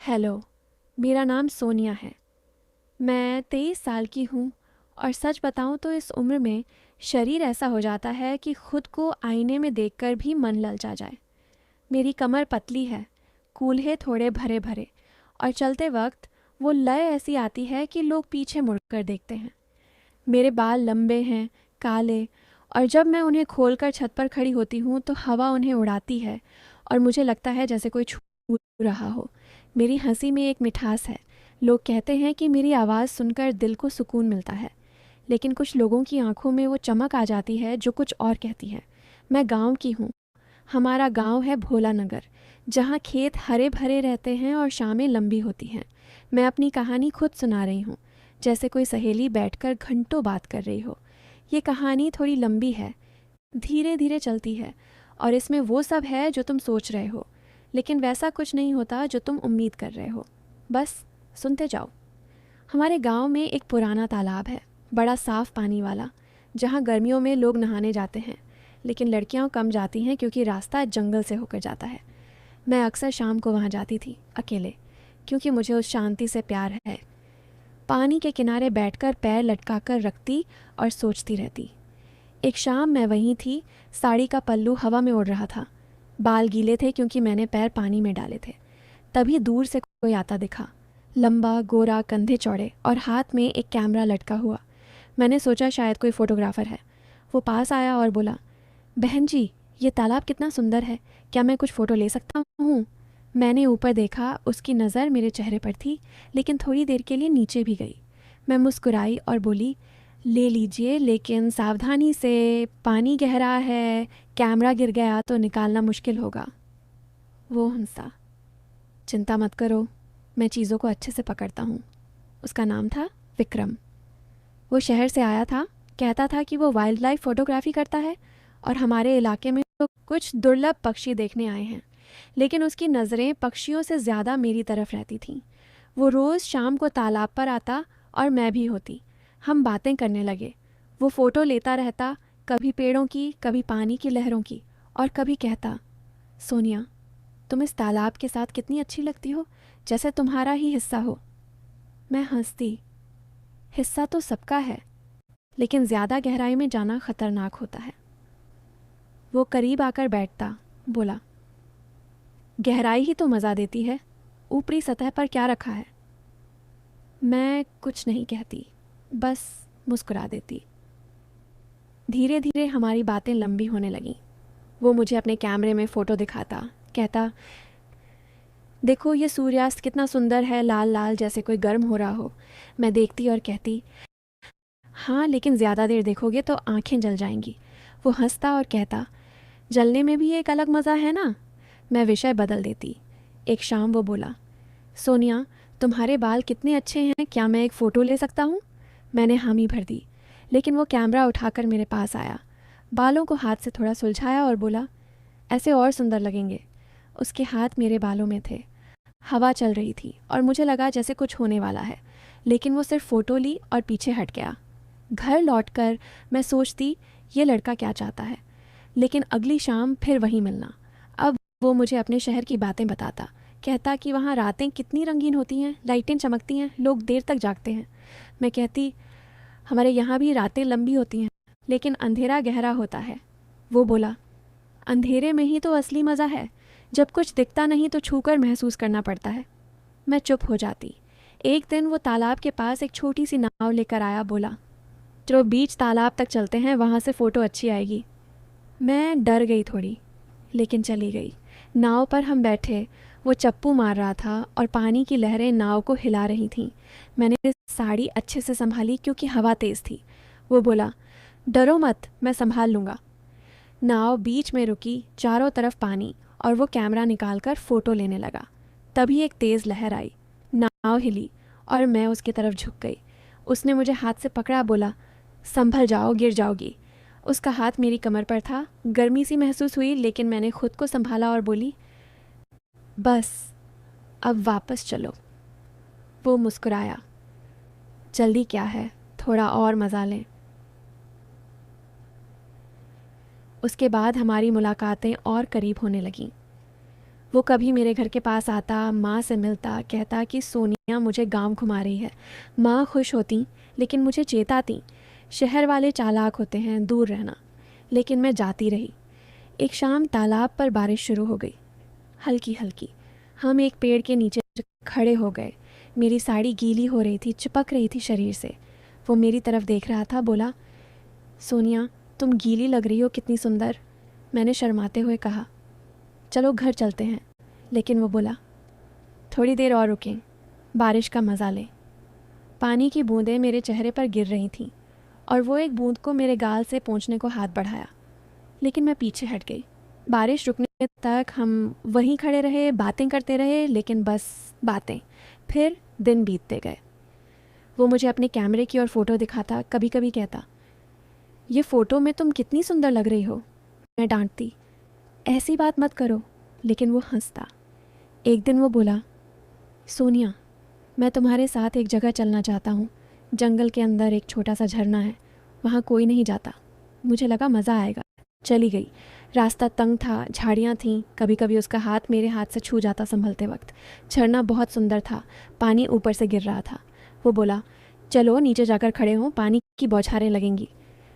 Hello, मेरा नाम सोनिया है। मैं 23 साल की हूँ और सच बताऊँ तो इस उम्र में शरीर ऐसा हो जाता है कि खुद को आईने में देखकर भी मन ललचा जाए। मेरी कमर पतली है, कूल्हे थोड़े भरे भरे और चलते वक्त वो लय ऐसी आती है कि लोग पीछे मुड़कर देखते हैं। मेरे बाल लंबे हैं, काले, और जब मैं उन्हें खोलकर छत पर खड़ी होती हूँ तो हवा उन्हें उड़ाती है और मुझे लगता है जैसे कोई छू रहा हो। मेरी हंसी में एक मिठास है। लोग कहते हैं कि मेरी आवाज़ सुनकर दिल को सुकून मिलता है, लेकिन कुछ लोगों की आंखों में वो चमक आ जाती है जो कुछ और कहती है। मैं गांव की हूँ। हमारा गांव है भोला नगर, जहाँ खेत हरे भरे रहते हैं और शामें लंबी होती हैं। मैं अपनी कहानी खुद सुना रही हूँ, जैसे कोई सहेली बैठकर घंटों बात कर रही हो। ये कहानी थोड़ी लंबी है, धीरे धीरे चलती है, और इसमें वो सब है जो तुम सोच रहे हो, लेकिन वैसा कुछ नहीं होता जो तुम उम्मीद कर रहे हो। बस सुनते जाओ। हमारे गांव में एक पुराना तालाब है, बड़ा साफ पानी वाला, जहाँ गर्मियों में लोग नहाने जाते हैं, लेकिन लड़कियां कम जाती हैं क्योंकि रास्ता जंगल से होकर जाता है। मैं अक्सर शाम को वहाँ जाती थी, अकेले, क्योंकि मुझे उस शांति से प्यार है। पानी के किनारे बैठकर पैर लटकाकर रखती और सोचती रहती। एक शाम मैं वहीं थी, साड़ी का पल्लू हवा में उड़ रहा था। बाल गीले थे क्योंकि मैंने पैर पानी में डाले थे। तभी दूर से कोई आता दिखा, लंबा, गोरा, कंधे चौड़े और हाथ में एक कैमरा लटका हुआ। मैंने सोचा शायद कोई फोटोग्राफर है। वो पास आया और बोला, बहन जी, ये तालाब कितना सुंदर है, क्या मैं कुछ फ़ोटो ले सकता हूँ? मैंने ऊपर देखा, उसकी नज़र मेरे चेहरे पर थी, लेकिन थोड़ी देर के लिए नीचे भी गई। मैं मुस्कुराई और बोली, ले लीजिए, लेकिन सावधानी से, पानी गहरा है, कैमरा गिर गया तो निकालना मुश्किल होगा। वो हंसा। चिंता मत करो, मैं चीज़ों को अच्छे से पकड़ता हूँ। उसका नाम था विक्रम। वो शहर से आया था, कहता था कि वो वाइल्ड लाइफ फोटोग्राफी करता है और हमारे इलाके में तो कुछ दुर्लभ पक्षी देखने आए हैं, लेकिन उसकी नज़रें पक्षियों से ज़्यादा मेरी तरफ रहती थीं। वो रोज़ शाम को तालाब पर आता और मैं भी होती। हम बातें करने लगे। वो फ़ोटो लेता रहता, कभी पेड़ों की, कभी पानी की लहरों की, और कभी कहता, सोनिया, तुम इस तालाब के साथ कितनी अच्छी लगती हो, जैसे तुम्हारा ही हिस्सा हो। मैं हंसती। हिस्सा तो सबका है, लेकिन ज़्यादा गहराई में जाना खतरनाक होता है। वो करीब आकर बैठता, बोला, गहराई ही तो मज़ा देती है, ऊपरी सतह पर क्या रखा है। मैं कुछ नहीं कहती, बस मुस्कुरा देती। धीरे धीरे हमारी बातें लंबी होने लगीं। वो मुझे अपने कैमरे में फ़ोटो दिखाता, कहता, देखो ये सूर्यास्त कितना सुंदर है, लाल लाल, जैसे कोई गर्म हो रहा हो। मैं देखती और कहती, हाँ, लेकिन ज़्यादा देर देखोगे तो आंखें जल जाएंगी। वो हंसता और कहता, जलने में भी एक अलग मज़ा है ना। मैं विषय बदल देती। एक शाम वो बोला, सोनिया, तुम्हारे बाल कितने अच्छे हैं, क्या मैं एक फ़ोटो ले सकता हूँ? मैंने हामी भर दी, लेकिन वो कैमरा उठाकर मेरे पास आया, बालों को हाथ से थोड़ा सुलझाया और बोला, ऐसे और सुंदर लगेंगे। उसके हाथ मेरे बालों में थे। हवा चल रही थी और मुझे लगा जैसे कुछ होने वाला है, लेकिन वो सिर्फ फ़ोटो ली और पीछे हट गया। घर लौटकर मैं सोचती, ये लड़का क्या चाहता है। लेकिन अगली शाम फिर वही मिलना। अब वो मुझे अपने शहर की बातें बताता, कहता कि वहाँ रातें कितनी रंगीन होती हैं, लाइटें चमकती हैं, लोग देर तक जागते हैं। मैं कहती, हमारे यहाँ भी रातें लंबी होती हैं, लेकिन अंधेरा गहरा होता है। वो बोला, अंधेरे में ही तो असली मज़ा है, जब कुछ दिखता नहीं तो छूकर महसूस करना पड़ता है। मैं चुप हो जाती। एक दिन वो तालाब के पास एक छोटी सी नाव लेकर आया, बोला, चलो बीच तालाब तक चलते हैं, वहाँ से फ़ोटो अच्छी आएगी। मैं डर गई थोड़ी, लेकिन चली गई। नाव पर हम बैठे। वो चप्पू मार रहा था और पानी की लहरें नाव को हिला रही थीं। मैंने साड़ी अच्छे से संभाली क्योंकि हवा तेज़ थी। वो बोला, डरो मत, मैं संभाल लूँगा। नाव बीच में रुकी, चारों तरफ पानी, और वो कैमरा निकालकर फ़ोटो लेने लगा। तभी एक तेज़ लहर आई, नाव हिली और मैं उसकी तरफ झुक गई। उसने मुझे हाथ से पकड़ा, बोला, संभल जाओ, गिर जाओगी। उसका हाथ मेरी कमर पर था। गर्मी सी महसूस हुई, लेकिन मैंने खुद को संभाला और बोली, बस अब वापस चलो। वो मुस्कुराया, जल्दी क्या है, थोड़ा और मज़ा लें। उसके बाद हमारी मुलाकातें और करीब होने लगीं। वो कभी मेरे घर के पास आता, माँ से मिलता, कहता कि सोनिया मुझे गांव घुमा रही है। माँ खुश होती लेकिन मुझे चेताती, शहर वाले चालाक होते हैं, दूर रहना। लेकिन मैं जाती रही। एक शाम तालाब पर बारिश शुरू हो गई, हल्की हल्की। हम एक पेड़ के नीचे खड़े हो गए। मेरी साड़ी गीली हो रही थी, चिपक रही थी शरीर से। वो मेरी तरफ देख रहा था, बोला, सोनिया तुम गीली लग रही हो, कितनी सुंदर। मैंने शर्माते हुए कहा, चलो घर चलते हैं। लेकिन वो बोला, थोड़ी देर और रुकें, बारिश का मज़ा लें। पानी की बूंदें मेरे चेहरे पर गिर रही थीं और वो एक बूंद को मेरे गाल से पोंछने को हाथ बढ़ाया, लेकिन मैं पीछे हट गई। बारिश रुकने तक हम वहीं खड़े रहे, बातें करते रहे, लेकिन बस बातें। फिर दिन बीतते गए। वो मुझे अपने कैमरे की और फ़ोटो दिखाता, कभी कभी कहता, ये फ़ोटो में तुम कितनी सुंदर लग रही हो। मैं डांटती, ऐसी बात मत करो, लेकिन वो हंसता। एक दिन वो बोला, सोनिया मैं तुम्हारे साथ एक जगह चलना चाहता हूँ। जंगल के अंदर एक छोटा सा झरना है, वहाँ कोई नहीं जाता। मुझे लगा मज़ा आएगा। चली गई। रास्ता तंग था, झाड़ियाँ थीं, कभी कभी उसका हाथ मेरे हाथ से छू जाता संभलते वक्त। झरना बहुत सुंदर था, पानी ऊपर से गिर रहा था। वो बोला, चलो नीचे जाकर खड़े हों, पानी की बौछारें लगेंगी।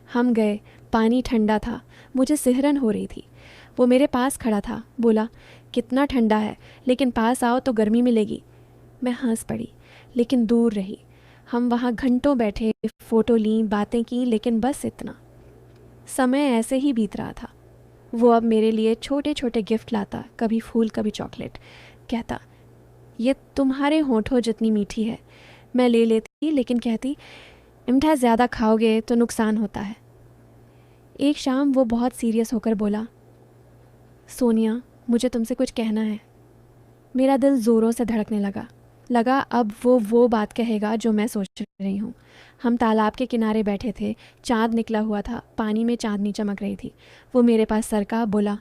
हम गए। पानी ठंडा था, मुझे सिहरन हो रही थी। वो मेरे पास खड़ा था, बोला, कितना ठंडा है, लेकिन पास आओ तो गर्मी मिलेगी। मैं हंस पड़ी, लेकिन दूर रही। हम वहाँ घंटों बैठे, फ़ोटो लीं, बातें की, लेकिन बस इतना। समय ऐसे ही बीत रहा था। वो अब मेरे लिए छोटे छोटे गिफ्ट लाता, कभी फूल कभी चॉकलेट। कहता, ये तुम्हारे होठों जितनी मीठी है। मैं ले लेती, लेकिन कहती, मिठाई ज़्यादा खाओगे तो नुकसान होता है। एक शाम वो बहुत सीरियस होकर बोला, सोनिया मुझे तुमसे कुछ कहना है। मेरा दिल ज़ोरों से धड़कने लगा अब वो बात कहेगा जो मैं सोच रही हूँ। हम तालाब के किनारे बैठे थे, चाँद निकला हुआ था, पानी में चांदनी चमक रही थी। वो मेरे पास सरका, बोला,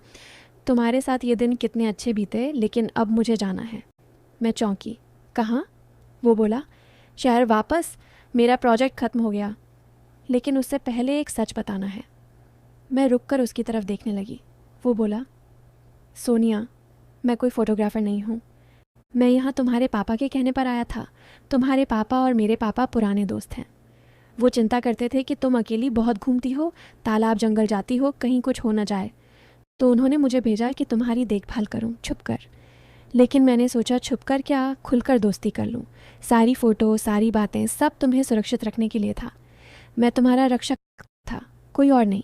तुम्हारे साथ ये दिन कितने अच्छे बीते, लेकिन अब मुझे जाना है। मैं चौंकी, कहाँ? वो बोला, शहर वापस। मेरा प्रोजेक्ट ख़त्म हो गया, लेकिन उससे पहले एक सच बताना है। मैं रुक कर उसकी तरफ देखने लगी। वो बोला, सोनिया मैं कोई फ़ोटोग्राफ़र नहीं हूँ। मैं यहाँ तुम्हारे पापा के कहने पर आया था। तुम्हारे पापा और मेरे पापा पुराने दोस्त हैं। वो चिंता करते थे कि तुम अकेली बहुत घूमती हो, तालाब जंगल जाती हो, कहीं कुछ हो न जाए, तो उन्होंने मुझे भेजा कि तुम्हारी देखभाल करूँ छुपकर। लेकिन मैंने सोचा, छुपकर क्या, खुलकर दोस्ती कर लूँ। सारी फ़ोटो, सारी बातें, सब तुम्हें सुरक्षित रखने के लिए था। मैं तुम्हारा रक्षक था, कोई और नहीं।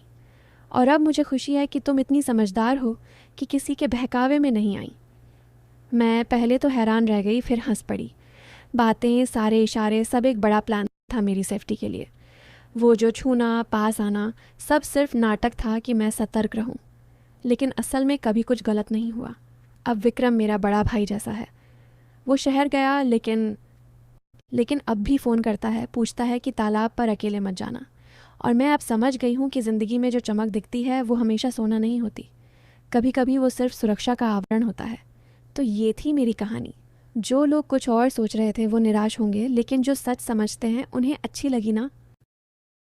और अब मुझे खुशी है कि तुम इतनी समझदार हो कि किसी के बहकावे में नहीं आई। मैं पहले तो हैरान रह गई, फिर हंस पड़ी। बातें, सारे इशारे, सब एक बड़ा प्लान था मेरी सेफ्टी के लिए। वो जो छूना, पास आना, सब सिर्फ नाटक था कि मैं सतर्क रहूं। लेकिन असल में कभी कुछ गलत नहीं हुआ। अब विक्रम मेरा बड़ा भाई जैसा है। वो शहर गया, लेकिन अब भी फ़ोन करता है, पूछता है कि तालाब पर अकेले मत जाना। और मैं अब समझ गई हूँ कि ज़िंदगी में जो चमक दिखती है वो हमेशा सोना नहीं होती। कभी कभी वो सिर्फ सुरक्षा का आवरण होता है। तो ये थी मेरी कहानी। जो लोग कुछ और सोच रहे थे वो निराश होंगे, लेकिन जो सच समझते हैं उन्हें अच्छी लगी ना।